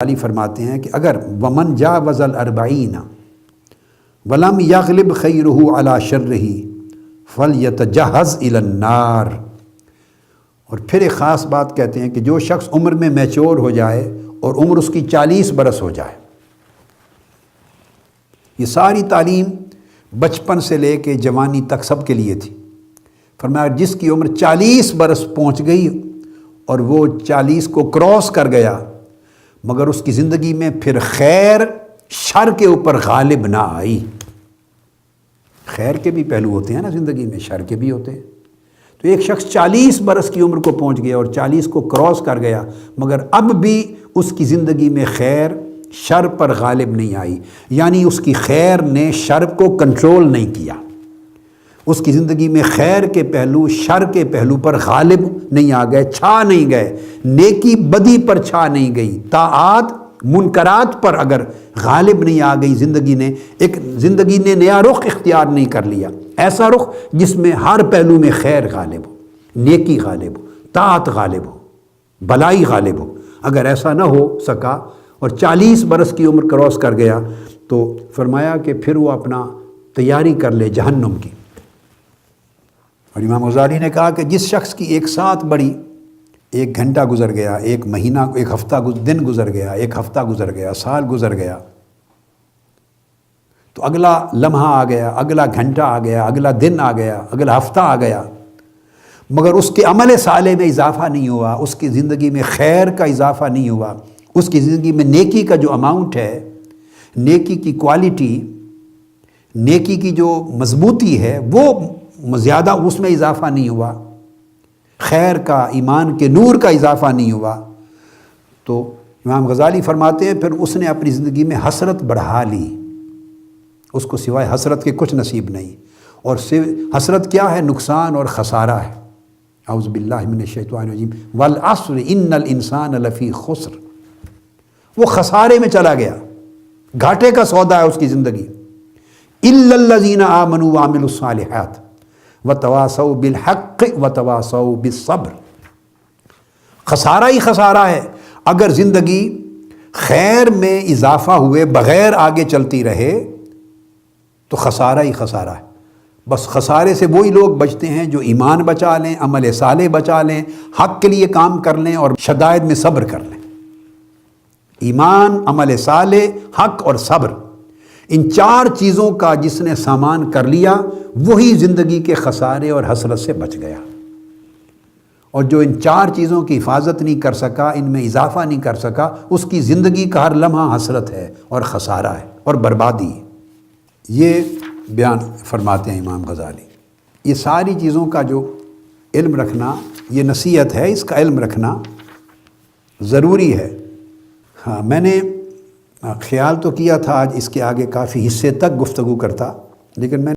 علی فرماتے ہیں کہ اگر ومن جاوز الاربعین ولم یغلب خیرہ علی شرہ فلیتجہز الی النار، اور پھر ایک خاص بات کہتے ہیں کہ جو شخص عمر میں میچور ہو جائے اور عمر اس کی 40 برس ہو جائے، یہ ساری تعلیم بچپن سے لے کے جوانی تک سب کے لیے تھی۔ فرمایا جس کی عمر 40 برس پہنچ گئی اور وہ 40 کو کراس کر گیا مگر اس کی زندگی میں پھر خیر شر کے اوپر غالب نہ آئی۔ خیر کے بھی پہلو ہوتے ہیں نا زندگی میں، شر کے بھی ہوتے ہیں۔ تو ایک شخص 40 برس کی عمر کو پہنچ گیا اور 40 کو کراس کر گیا مگر اب بھی اس کی زندگی میں خیر شر پر غالب نہیں آئی، یعنی اس کی خیر نے شر کو کنٹرول نہیں کیا، اس کی زندگی میں خیر کے پہلو شر کے پہلو پر غالب نہیں آ گئے، چھا نہیں گئے، نیکی بدی پر چھا نہیں گئی، طاعات منکرات پر اگر غالب نہیں آ گئی زندگی نے نیا رخ اختیار نہیں کر لیا، ایسا رخ جس میں ہر پہلو میں خیر غالب ہو، نیکی غالب ہو، طاعت غالب ہو، بھلائی غالب ہو، اگر ایسا نہ ہو سکا اور 40 برس کی عمر کراس کر گیا تو فرمایا کہ پھر وہ اپنا تیاری کر لے جہنم کی۔ اور امام غزالی نے کہا کہ جس شخص کی ایک ساتھ بڑی، 1 گھنٹہ گزر گیا، 1 مہینہ، 1 ہفتہ دن گزر گیا، 1 ہفتہ گزر گیا، سال گزر گیا، تو اگلا لمحہ آ گیا، اگلا گھنٹہ آ گیا، اگلا دن آ گیا، اگلا ہفتہ آ گیا، مگر اس کے عمل صالح میں اضافہ نہیں ہوا، اس کی زندگی میں خیر کا اضافہ نہیں ہوا، اس کی زندگی میں نیکی کا جو اماؤنٹ ہے، نیکی کی کوالٹی، نیکی کی جو مضبوطی ہے وہ زیادہ اس میں اضافہ نہیں ہوا، خیر کا، ایمان کے نور کا اضافہ نہیں ہوا، تو امام غزالی فرماتے ہیں پھر اس نے اپنی زندگی میں حسرت بڑھا لی، اس کو سوائے حسرت کے کچھ نصیب نہیں، اور حسرت کیا ہے؟ نقصان اور خسارہ ہے۔ اعوذ باللہ من الشیطان الرجیم، والعصر ان الانسان لفی خسر، وہ خسارے میں چلا گیا، گھاٹے کا سودا ہے اس کی زندگی۔ الا الذین آمنوا وعملوا الصالحات وتواصوا بالحق وتواصوا بالصبر، خسارہ ہی خسارہ ہے اگر زندگی خیر میں اضافہ ہوئے بغیر آگے چلتی رہے تو خسارہ ہی خسارہ ہے۔ بس خسارے سے وہی لوگ بچتے ہیں جو ایمان بچا لیں، عمل صالح بچا لیں، حق کے لیے کام کر لیں اور شدائد میں صبر کر لیں۔ ایمان، عمل صالح، حق اور صبر، ان 4 چیزوں کا جس نے سامان کر لیا وہی زندگی کے خسارے اور حسرت سے بچ گیا، اور جو ان 4 چیزوں کی حفاظت نہیں کر سکا، ان میں اضافہ نہیں کر سکا، اس کی زندگی کا ہر لمحہ حسرت ہے اور خسارہ ہے اور بربادی ہے۔ یہ بیان فرماتے ہیں امام غزالی۔ یہ ساری چیزوں کا جو علم رکھنا، یہ نصیحت ہے، اس کا علم رکھنا ضروری ہے۔ ہاں، میں نے خیال تو کیا تھا آج اس کے آگے کافی حصے تک گفتگو کرتا، لیکن میں